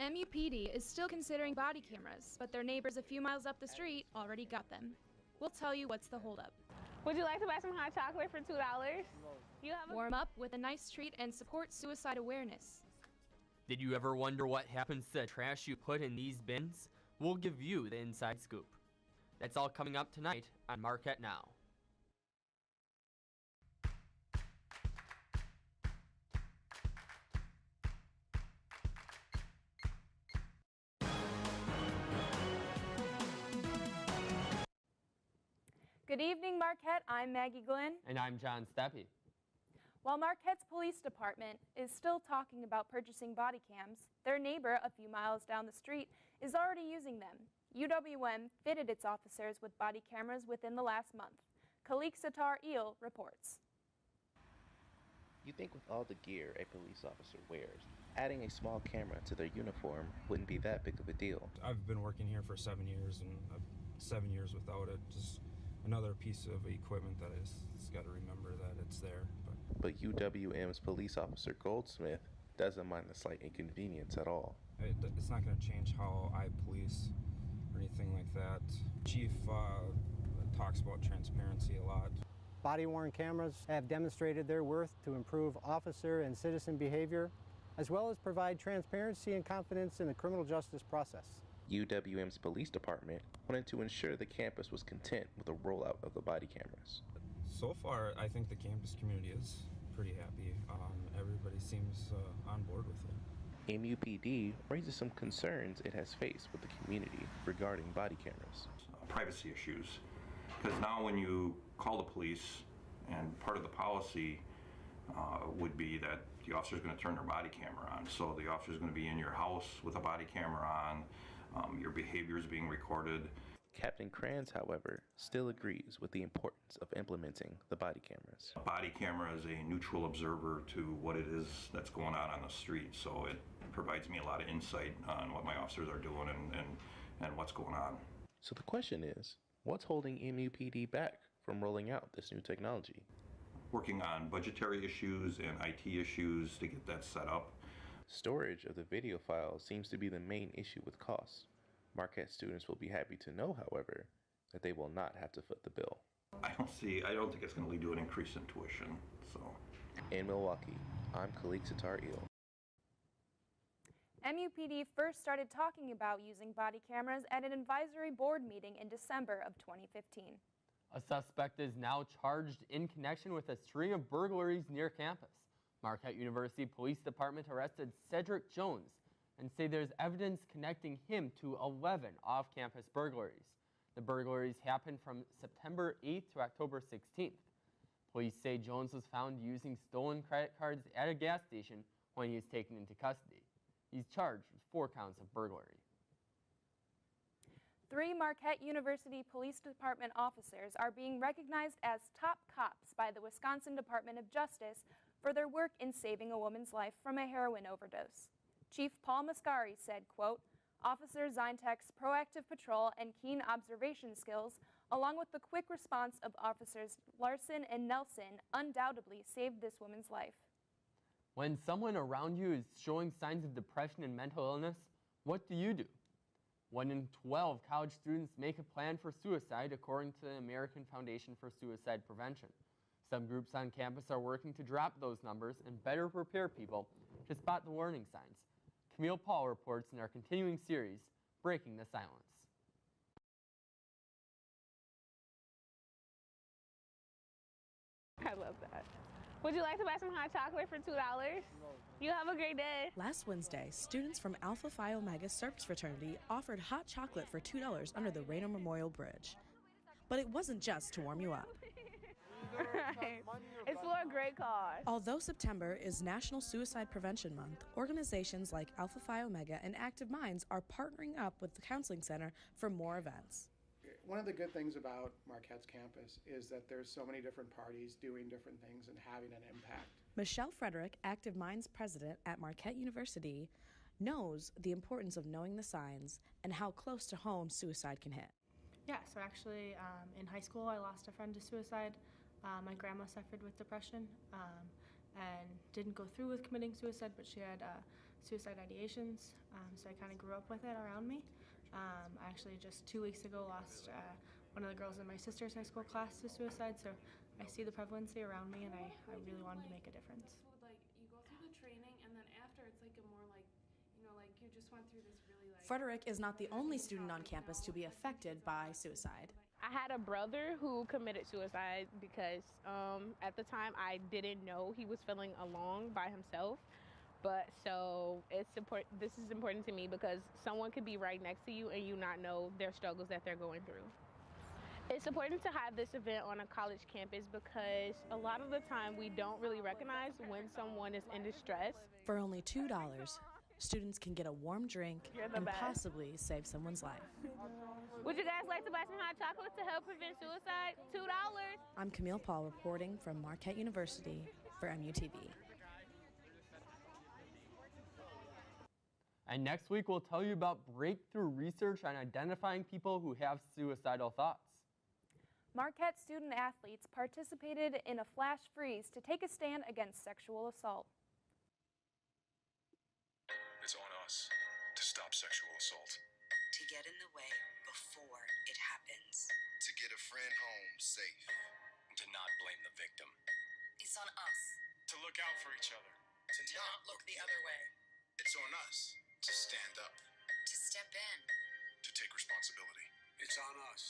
MUPD is still considering body cameras, but their neighbors a few miles up the street already got them. We'll tell you what's the holdup. Would you like to buy some hot chocolate for $2? Warm up with a nice treat and support suicide awareness. Did you ever wonder what happens to the trash you put in these bins? We'll give you the inside scoop. That's all coming up tonight on Marquette Now. Good evening, Marquette. I'm Maggie Glenn. And I'm John Steppe. While Marquette's police department is still talking about purchasing body cams, their neighbor a few miles down the street is already using them. UWM fitted its officers with body cameras within the last month. Khalik Satar Eel reports. You think with all the gear a police officer wears, adding a small camera to their uniform wouldn't be that big of a deal. I've been working here for 7 years, and 7 years without it, just another piece of equipment that it's got to remember that it's there. But UWM's police officer Goldsmith doesn't mind the slight inconvenience at all. It's not going to change how I police or anything like that. Chief talks about transparency a lot. Body-worn cameras have demonstrated their worth to improve officer and citizen behavior, as well as provide transparency and confidence in the criminal justice process. UWM's police department wanted to ensure the campus was content with the rollout of the body cameras. So far, I think the campus community is pretty happy. Everybody seems on board with it. MUPD raises some concerns it has faced with the community regarding body cameras. Privacy issues, because now when you call the police, and part of the policy would be that the officer is going to turn their body camera on. So the officer is going to be in your house with a body camera on. Your behavior is being recorded. Captain Kranz, however, still agrees with the importance of implementing the body cameras. A body camera is a neutral observer to what it is that's going on the street, so it provides me a lot of insight on what my officers are doing and what's going on. So the question is, what's holding MUPD back from rolling out this new technology? Working on budgetary issues and IT issues to get that set up. Storage of the video files seems to be the main issue with costs. Marquette students will be happy to know, however, that they will not have to foot the bill. I don't think it's going to lead to an increase in tuition. So, in Milwaukee, I'm Khalik Satar Eel. MUPD first started talking about using body cameras at an advisory board meeting in December of 2015. A suspect is now charged in connection with a string of burglaries near campus. Marquette University Police Department arrested Cedric Jones and say there's evidence connecting him to 11 off-campus burglaries. The burglaries happened from September 8th to October 16th. Police say Jones was found using stolen credit cards at a gas station when he was taken into custody. He's charged with 4 counts of burglary. 3 Marquette University Police Department officers are being recognized as top cops by the Wisconsin Department of Justice for their work in saving a woman's life from a heroin overdose. Chief Paul Mascari said, quote, Officer Zintek's proactive patrol and keen observation skills, along with the quick response of Officers Larson and Nelson, undoubtedly saved this woman's life. When someone around you is showing signs of depression and mental illness, what do you do? 1 in 12 college students make a plan for suicide, according to the American Foundation for Suicide Prevention. Some groups on campus are working to drop those numbers and better prepare people to spot the warning signs. Camille Paul reports in our continuing series, Breaking the Silence. I love that. Would you like to buy some hot chocolate for $2? You have a great day. Last Wednesday, students from Alpha Phi Omega Serp's fraternity offered hot chocolate for $2 under the Rayner Memorial Bridge. But it wasn't just to warm you up. Right. It's for a great cause. Although September is National Suicide Prevention Month, organizations like Alpha Phi Omega and Active Minds are partnering up with the Counseling Center for more events. One of the good things about Marquette's campus is that there's so many different parties doing different things and having an impact. Michelle Frederick, Active Minds president at Marquette University, knows the importance of knowing the signs and how close to home suicide can hit. Yeah, so actually in high school I lost a friend to suicide. My grandma suffered with depression and didn't go through with committing suicide, but she had suicide ideations, so I kind of grew up with it around me. I actually just 2 weeks ago lost one of the girls in my sister's high school class to suicide, so I see the prevalency around me, and I really wanted to make a difference. Like, you go through the training, and then after it's like a more like, you know, like you just went through this really like... Frederick is not the only student on campus to be affected by suicide. I had a brother who committed suicide because at the time I didn't know he was feeling alone by himself. But so this is important to me because someone could be right next to you and you not know their struggles that they're going through. It's important to have this event on a college campus because a lot of the time we don't really recognize when someone is in distress. For only $2, students can get a warm drink and possibly save someone's life. Would you guys like to buy some hot chocolate to help prevent suicide? $2. I'm Camille Paul reporting from Marquette University for MUTV. And next week, we'll tell you about breakthrough research on identifying people who have suicidal thoughts. Marquette student athletes participated in a flash freeze to take a stand against sexual assault. It's on us to stop sexual assault. To get in the way before it happens. To get a friend home safe. To not blame the victim. It's on us. To look out for each other. To not look the other way. It's on us to stand up. To step in. To take responsibility. It's on us,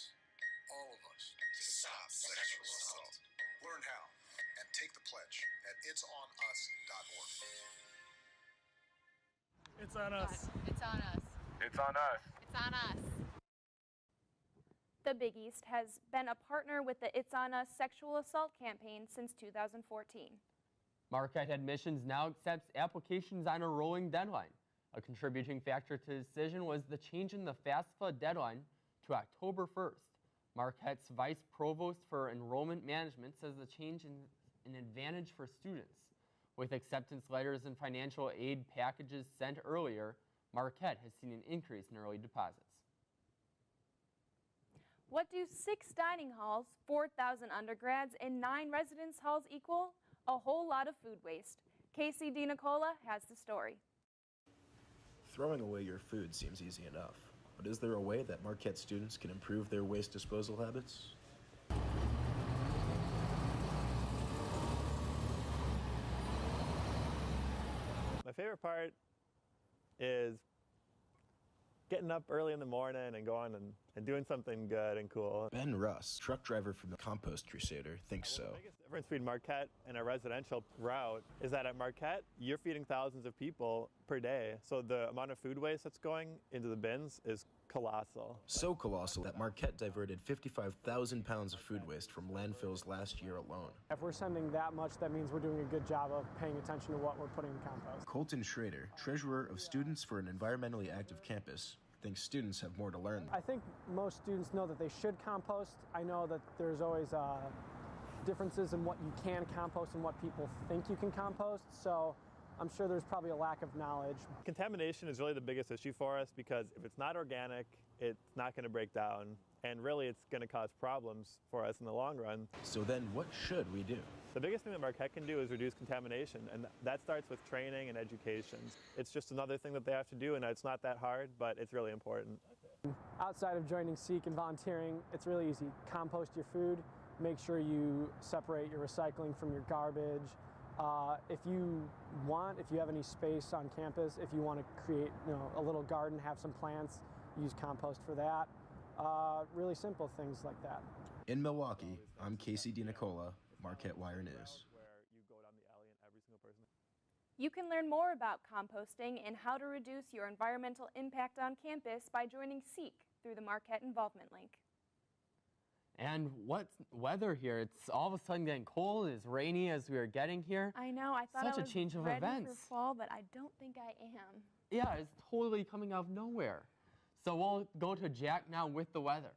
all of us, to stop sexual assault. Learn how and take the pledge at itsonus.org. It's on us. It's on us. It's on us. It's on us. The Big East has been a partner with the It's On Us sexual assault campaign since 2014. Marquette Admissions now accepts applications on a rolling deadline. A contributing factor to the decision was the change in the FAFSA deadline to October 1st. Marquette's Vice Provost for Enrollment Management says the change is an advantage for students. With acceptance letters and financial aid packages sent earlier, Marquette has seen an increase in early deposits. What do 6 dining halls, 4,000 undergrads, and 9 residence halls equal? A whole lot of food waste. Casey DiNicola has the story. Throwing away your food seems easy enough, but is there a way that Marquette students can improve their waste disposal habits? My favorite part is getting up early in the morning and going and doing something good and cool. Ben Russ, truck driver for the Compost Crusader, thinks so. The biggest difference between Marquette and a residential route is that at Marquette, you're feeding thousands of people per day. So the amount of food waste that's going into the bins is colossal. So colossal that Marquette diverted 55,000 pounds of food waste from landfills last year alone. If we're sending that much, that means we're doing a good job of paying attention to what we're putting in compost. Colton Schrader, treasurer of Students for an Environmentally Active Campus, thinks students have more to learn. I think most students know that they should compost. I know that there's always differences in what you can compost and what people think you can compost, so I'm sure there's probably a lack of knowledge. Contamination is really the biggest issue for us because if it's not organic, it's not going to break down, and really it's going to cause problems for us in the long run. So then what should we do? The biggest thing that Marquette can do is reduce contamination, and that starts with training and education. It's just another thing that they have to do, and it's not that hard, but it's really important. Outside of joining SEEK and volunteering, it's really easy. Compost your food, make sure you separate your recycling from your garbage. If you have any space on campus, if you want to create a little garden, have some plants, use compost for that. Really simple things like that. In Milwaukee, I'm Casey DiNicola, Marquette Wire News. You can learn more about composting and how to reduce your environmental impact on campus by joining SEEK through the Marquette Involvement link. And what's weather here? It's all of a sudden getting cold, as rainy as we are getting here. I know, I thought Such I was a change of ready events. for fall, but I don't think I am. Yeah, it's totally coming out of nowhere. So we'll go to Jack now with the weather.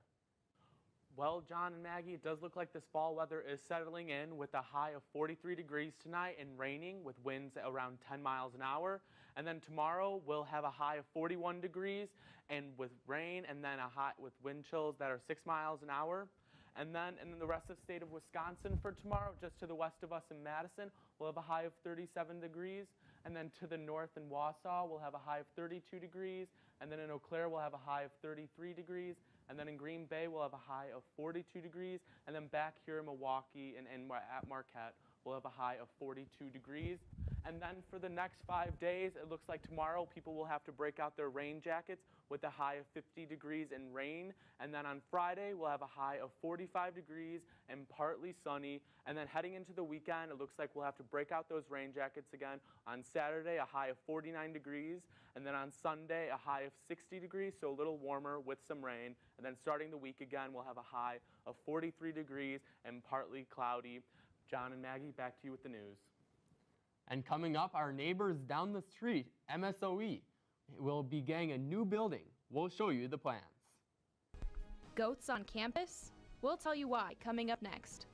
Well, John and Maggie, it does look like this fall weather is settling in with a high of 43 degrees tonight and raining with winds around 10 miles an hour. And then tomorrow we'll have a high of 41 degrees and with rain, and then a high with wind chills that are 6 miles an hour. And then in the rest of the state of Wisconsin for tomorrow, just to the west of us in Madison, we'll have a high of 37 degrees. And then to the north in Wausau, we'll have a high of 32 degrees. And then in Eau Claire, we'll have a high of 33 degrees. And then in Green Bay, we'll have a high of 42 degrees. And then back here in Milwaukee and at Marquette, we'll have a high of 42 degrees. And then for the next 5 days, it looks like tomorrow people will have to break out their rain jackets with a high of 50 degrees and rain. And then on Friday, we'll have a high of 45 degrees and partly sunny. And then heading into the weekend, it looks like we'll have to break out those rain jackets again. On Saturday, a high of 49 degrees. And then on Sunday, a high of 60 degrees, so a little warmer with some rain. And then starting the week again, we'll have a high of 43 degrees and partly cloudy. John and Maggie, back to you with the news. And coming up, our neighbors down the street, MSOE, will be getting a new building. We'll show you the plans. Goats on campus? We'll tell you why coming up next.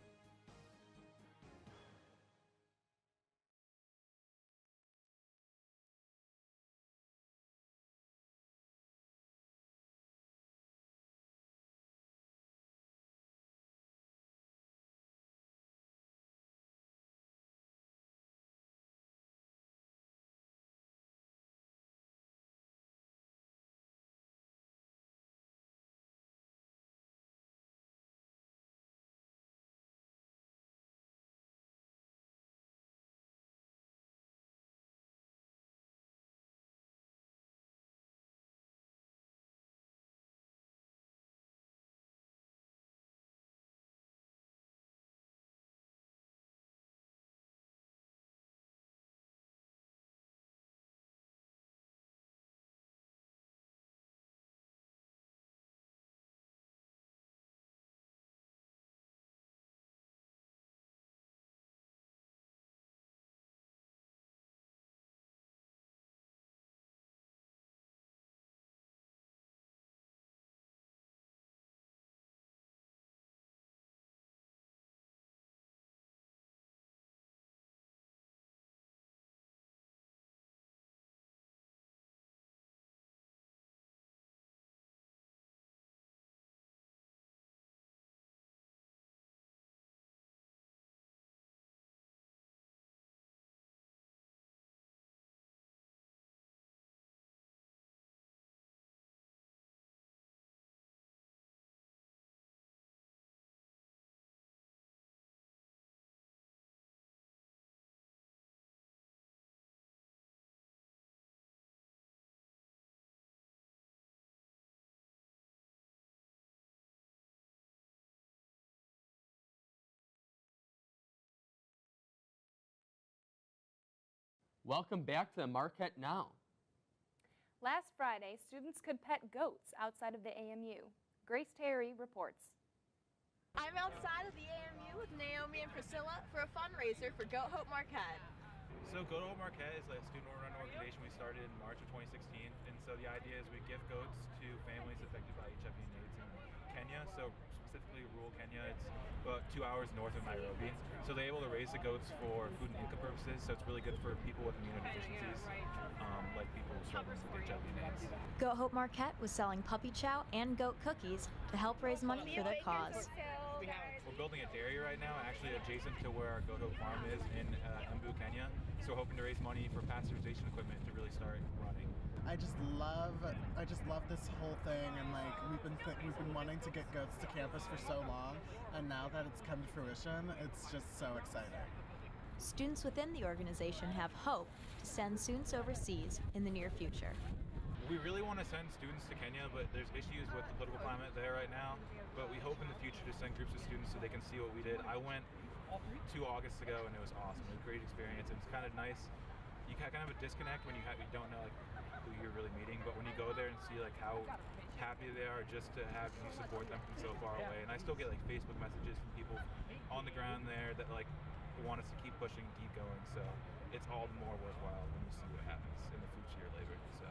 Welcome back to the Marquette Now. Last Friday, students could pet goats outside of the AMU. Grace Terry reports. I'm outside of the AMU with Naomi and Priscilla for a fundraiser for Goat Hope Marquette. So Goat Hope Marquette is a student-run organization we started in March of 2016, and so the idea is we give goats to families affected by HIV and AIDS in Kenya, so specifically rural Kenya. It's about 2 hours north of Nairobi. So they're able to raise the goats for food and income purposes, so it's really good for people with immunodeficiencies, like people struggling with HIV and AIDS. Goat Hope Marquette was selling puppy chow and goat cookies to help raise money for their cause. We're building a dairy right now, actually adjacent to where our Goat Hope farm is in Embu, Kenya. So we're hoping to raise money for pasteurization equipment to really start running. I just love this whole thing, and like we've been wanting to get goats to campus for so long, and now that it's come to fruition, it's just so exciting. Students within the organization have hope to send students overseas in the near future. We really want to send students to Kenya, but there's issues with the political climate there right now. But we hope in the future to send groups of students so they can see what we did. I went 2 August ago, and it was awesome. It was a great experience. It's kind of nice. You kind of have a disconnect when you don't know like who you're really meeting, but when you go there and see like how happy they are just to have you support them from so far away. And I still get like Facebook messages from people on the ground there that like want us to keep pushing, keep going. So it's all the more worthwhile when you see what happens in the future year later. So.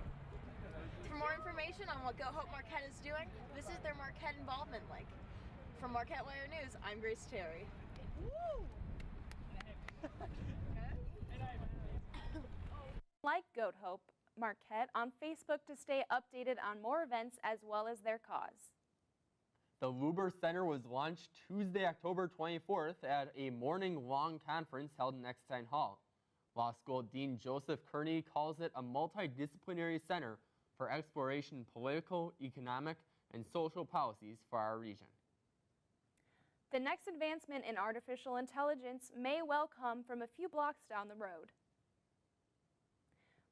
For more information on what Goat Hope Marquette is doing, visit their Marquette involvement link. From Marquette Wire News, I'm Grace Terry. Like Goat Hope Marquette on Facebook to stay updated on more events as well as their cause. The Luber Center was launched Tuesday, October 24th at a morning-long conference held in Eckstein Hall. Law School Dean Joseph Kearney calls it a multidisciplinary center for exploration in political, economic, and social policies for our region. The next advancement in artificial intelligence may well come from a few blocks down the road.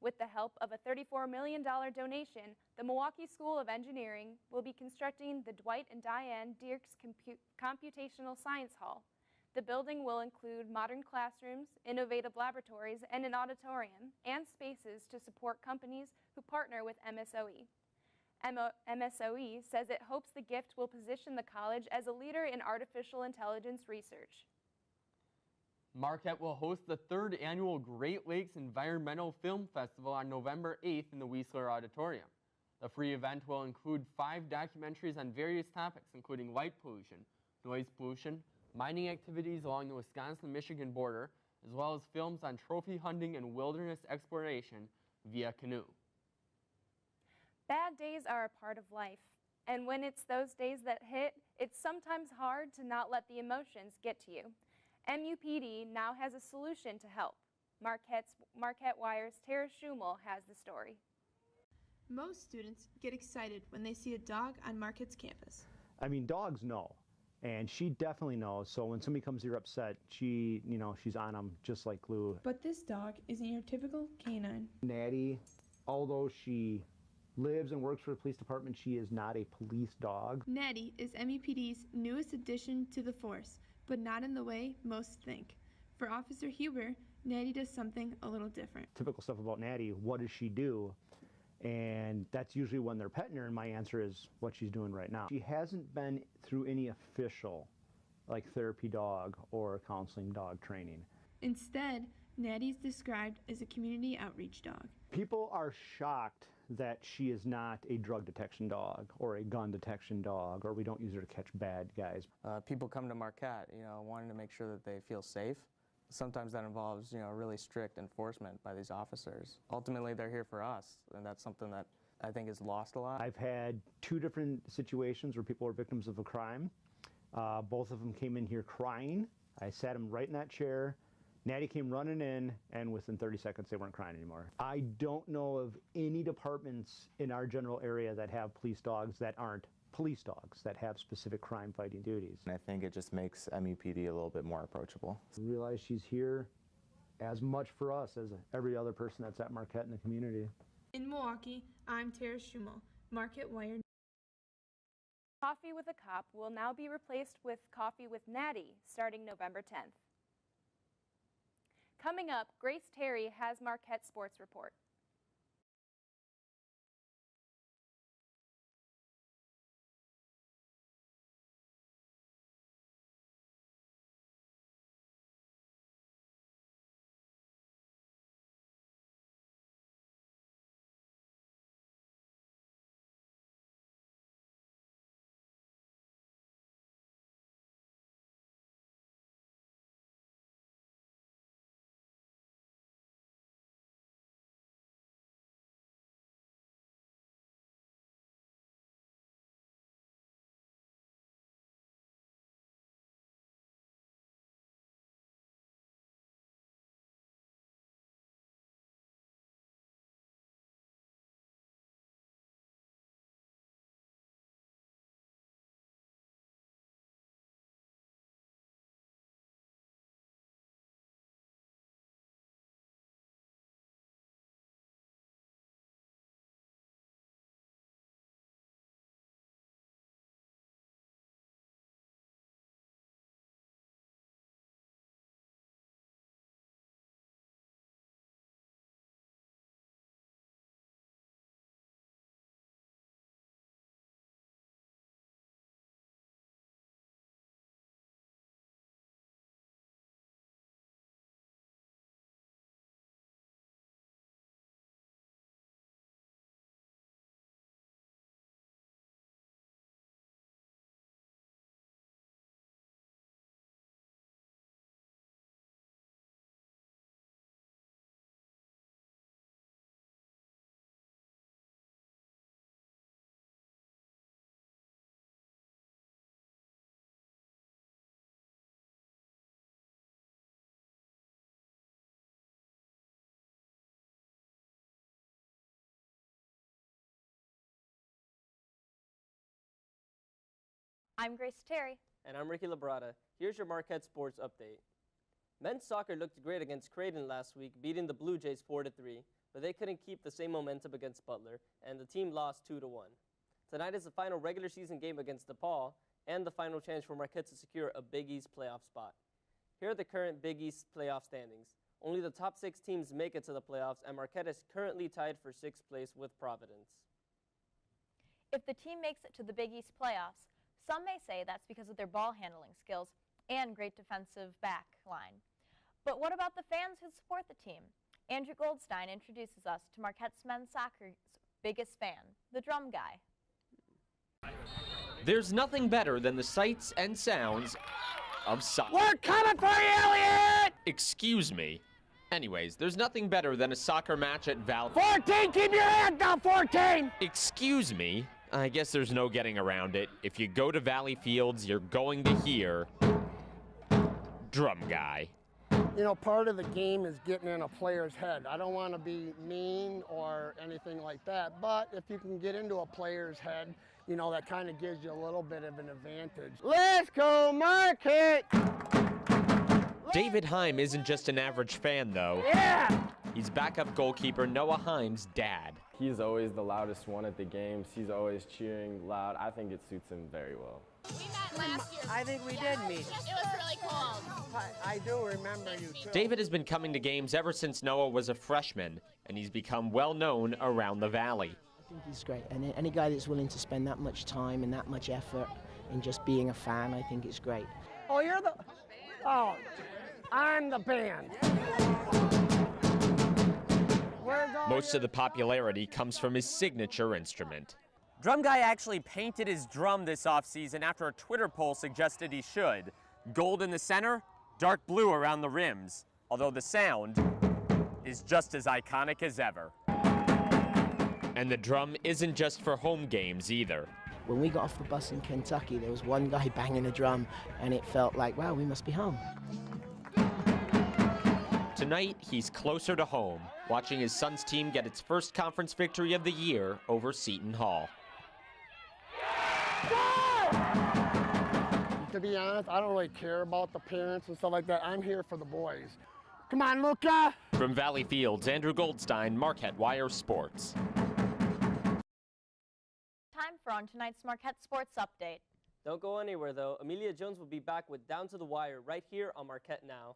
With the help of a $34 million donation, the Milwaukee School of Engineering will be constructing the Dwight and Diane Dierks Computational Science Hall. The building will include modern classrooms, innovative laboratories, and an auditorium, and spaces to support companies who partner with MSOE. MSOE says it hopes the gift will position the college as a leader in artificial intelligence research. Marquette will host the 3rd annual Great Lakes Environmental Film Festival on November 8th in the Weisler Auditorium. The free event will include 5 documentaries on various topics, including light pollution, noise pollution, mining activities along the Wisconsin-Michigan border, as well as films on trophy hunting and wilderness exploration via canoe. Bad days are a part of life, and when it's those days that hit, it's sometimes hard to not let the emotions get to you. MUPD now has a solution to help. Marquette Wire's Tara Schumel has the story. Most students get excited when they see a dog on Marquette's campus. I mean, dogs know, and she definitely knows. So when somebody comes here upset, she's on them just like glue. But this dog isn't your typical canine. Natty, although she lives and works for the police department, she is not a police dog. Natty is MUPD's newest addition to the force, but not in the way most think. For Officer Huber, Natty does something a little different. Typical stuff about Natty, what does she do? And that's usually when they're petting her, and my answer is what she's doing right now. She hasn't been through any official, like therapy dog or counseling dog training. Instead, Natty's described as a community outreach dog. People are shocked that she is not a drug detection dog or a gun detection dog, or we don't use her to catch bad guys. People come to Marquette, wanting to make sure that they feel safe. Sometimes that involves, really strict enforcement by these officers. Ultimately, they're here for us, and that's something that I think is lost a lot. I've had 2 different situations where people were victims of a crime. Both of them came in here crying. I sat them right in that chair. Natty came running in, and within 30 seconds, they weren't crying anymore. I don't know of any departments in our general area that have police dogs that aren't police dogs, that have specific crime-fighting duties. I think it just makes MUPD a little bit more approachable. I realize she's here as much for us as every other person that's at Marquette in the community. In Milwaukee, I'm Tara Schumel, Marquette Wire. Coffee with a Cop will now be replaced with Coffee with Natty starting November 10th. Coming up, Grace Terry has Marquette Sports Report. I'm Grace Terry. And I'm Ricky Labrada. Here's your Marquette Sports Update. Men's soccer looked great against Creighton last week, beating the Blue Jays 4-3, but they couldn't keep the same momentum against Butler, and the team lost 2-1. Tonight is the final regular season game against DePaul, and the final chance for Marquette to secure a Big East playoff spot. Here are the current Big East playoff standings. Only the top 6 teams make it to the playoffs, and Marquette is currently tied for 6th place with Providence. If the team makes it to the Big East playoffs, some may say that's because of their ball handling skills and great defensive back line. But what about the fans who support the team? Andrew Goldstein introduces us to Marquette's men's soccer's biggest fan, the drum guy. There's nothing better than the sights and sounds of soccer. We're coming for you, Elliot! Excuse me. Anyways, there's nothing better than a soccer match at Valley. 14, keep your hand down, 14! Excuse me. I guess there's no getting around it. If you go to Valley Fields, you're going to hear drum guy. You know, part of the game is getting in a player's head. I don't want to be mean or anything like that, but if you can get into a player's head, you know, that kind of gives you a little bit of an advantage. Let's go, Marquette! David Heim isn't just an average fan, though. Yeah! He's backup goalkeeper Noah Heim's dad. He's always the loudest one at the games. He's always cheering loud. I think it suits him very well. We met last year. I think we did meet. It was really cold. I do remember you, too. David has been coming to games ever since Noah was a freshman, and he's become well known around the Valley. I think he's great, and any guy that's willing to spend that much time and that much effort in just being a fan, I think it's great. Oh, you're the... Oh, I'm the band. Most of the popularity comes from his signature instrument. Drum Guy actually painted his drum this offseason after a Twitter poll suggested he should. Gold in the center, dark blue around the rims, although the sound is just as iconic as ever. And the drum isn't just for home games either. When we got off the bus in Kentucky, there was one guy banging a drum, and it felt like, wow, we must be home. Tonight, he's closer to home, watching his son's team get its first conference victory of the year over Seton Hall. To be honest, I don't really care about the parents and stuff like that. I'm here for the boys. Come on, Luca! From Valley Fields, Andrew Goldstein, Marquette Wire Sports. Time for on tonight's Marquette Sports Update. Don't go anywhere, though. Amelia Jones will be back with Down to the Wire right here on Marquette Now.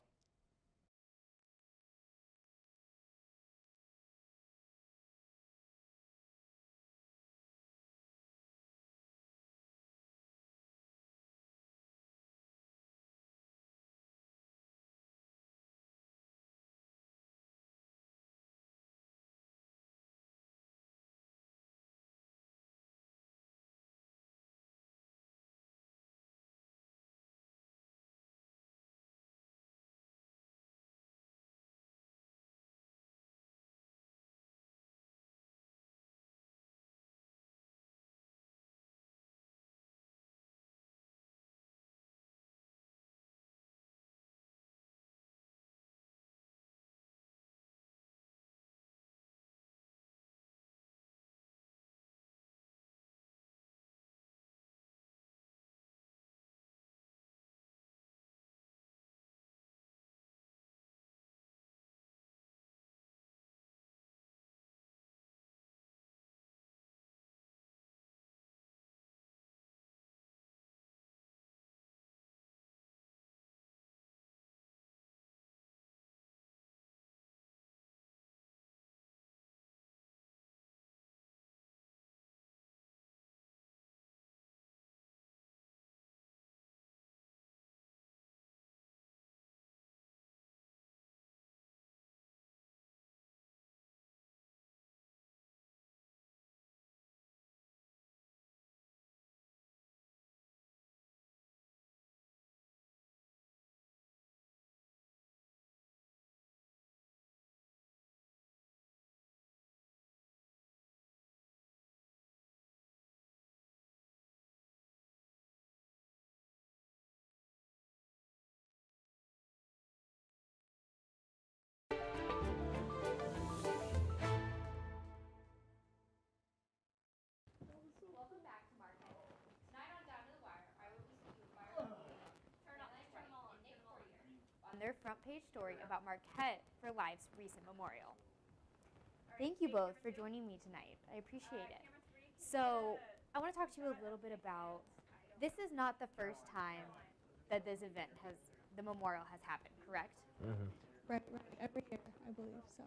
another front page story about Marquette for Life's recent memorial. Thank you both for joining me tonight. I appreciate it. So I want to talk to you a little bit about, this is not the first time that this event the memorial has happened, correct? Mm-hmm. Right. Every year, I believe so.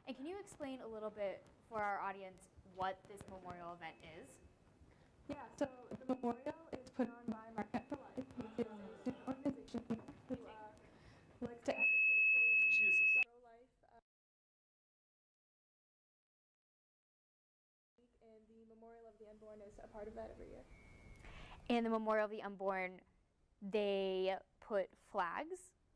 And can you explain a little bit for our audience what this memorial event is? Yeah, so the memorial is put on by Marquette for Life, which is a student organization who likes to advocate for pro-life. And the Memorial of the Unborn is a part of that every year. And the Memorial of the Unborn, they put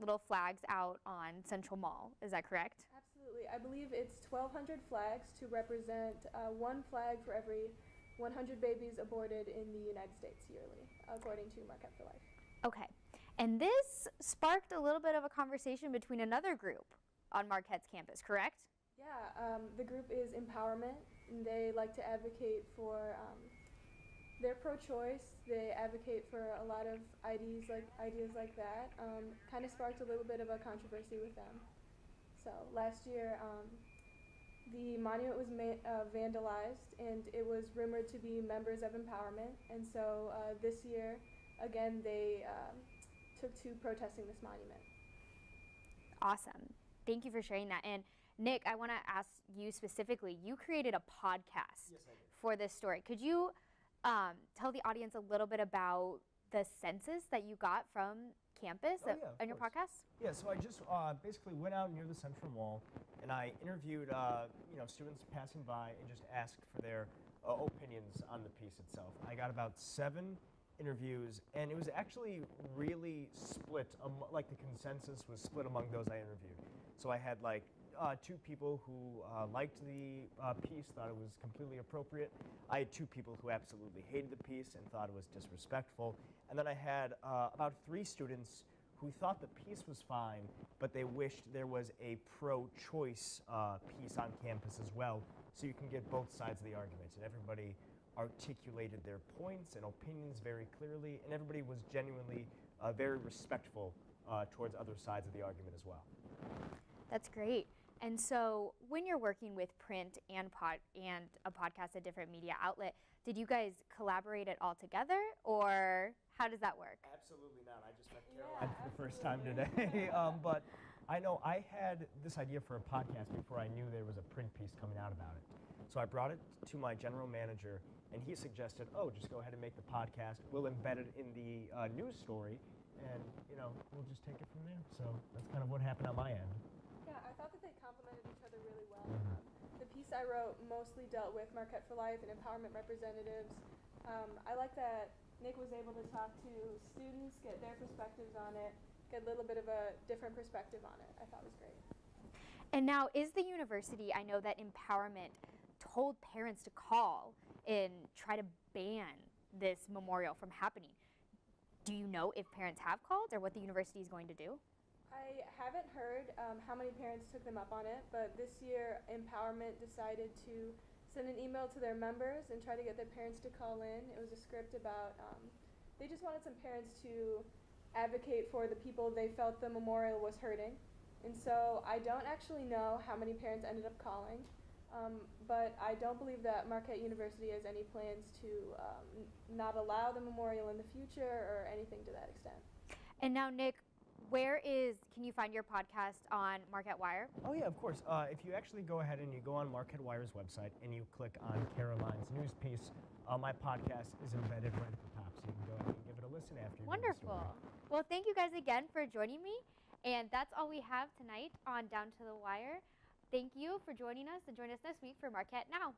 little flags out on Central Mall. Is that correct? Absolutely. I believe it's 1,200 flags to represent one flag for every 100 babies aborted in the United States yearly, according to Marquette for Life. Okay. And this sparked a little bit of a conversation between another group on Marquette's campus, correct? Yeah, the group is Empowerment, and they like to advocate for, they're pro-choice. They advocate for a lot of ideas like that. Kind of sparked a little bit of a controversy with them. So last year, the monument was vandalized, and it was rumored to be members of Empowerment. And so this year, again, they took to protesting this monument. Awesome. Thank you for sharing that. And Nick, I want to ask you specifically, you created a podcast for this story. Could you tell the audience a little bit about the census that you got from campus on your podcast? Yeah, so I just basically went out near the Central Mall and I interviewed students passing by and just asked for their opinions on the piece itself. I got about 7 interviews, and it was actually really split. Like the consensus was split among those I interviewed. So I had like 2 people who liked the piece, thought it was completely appropriate. I had 2 people who absolutely hated the piece and thought it was disrespectful. And then I had about 3 students who thought the piece was fine, but they wished there was a pro-choice piece on campus as well, so you can get both sides of the argument. And everybody articulated their points and opinions very clearly, and everybody was genuinely very respectful towards other sides of the argument as well. That's great. And so when you're working with print and a podcast, a different media outlet, did you guys collaborate it all together, or how does that work? Absolutely not. I just met Caroline for the first time today. But I know I had this idea for a podcast before I knew there was a print piece coming out about it. So I brought it to my general manager, and he suggested, oh, just go ahead and make the podcast. We'll embed it in the news story, and we'll just take it from there. So that's kind of what happened on my end. Yeah, I thought that they complemented each other really well. The piece I wrote mostly dealt with Marquette for Life and empowerment representatives. I like that Nick was able to talk to students, get their perspectives on it, get a little bit of a different perspective on it. I thought was great. And now, is the university, I know that Empowerment told parents to call and try to ban this memorial from happening. Do you know if parents have called or what the university is going to do? I haven't heard how many parents took them up on it, but this year Empowerment decided to send an email to their members and try to get their parents to call in. It was a script about, they just wanted some parents to advocate for the people they felt the memorial was hurting. And so I don't actually know how many parents ended up calling, but I don't believe that Marquette University has any plans to not allow the memorial in the future or anything to that extent. And now, Nick, can you find your podcast on Marquette Wire? Oh yeah, of course. If you actually go ahead and you go on Marquette Wire's website and you click on Caroline's news piece, my podcast is embedded right at the top, so you can go ahead and give it a listen after you read the Wonderful. story. Well, thank you guys again for joining me. And that's all we have tonight on Down to the Wire. Thank you for joining us, and join us next week for Marquette Now.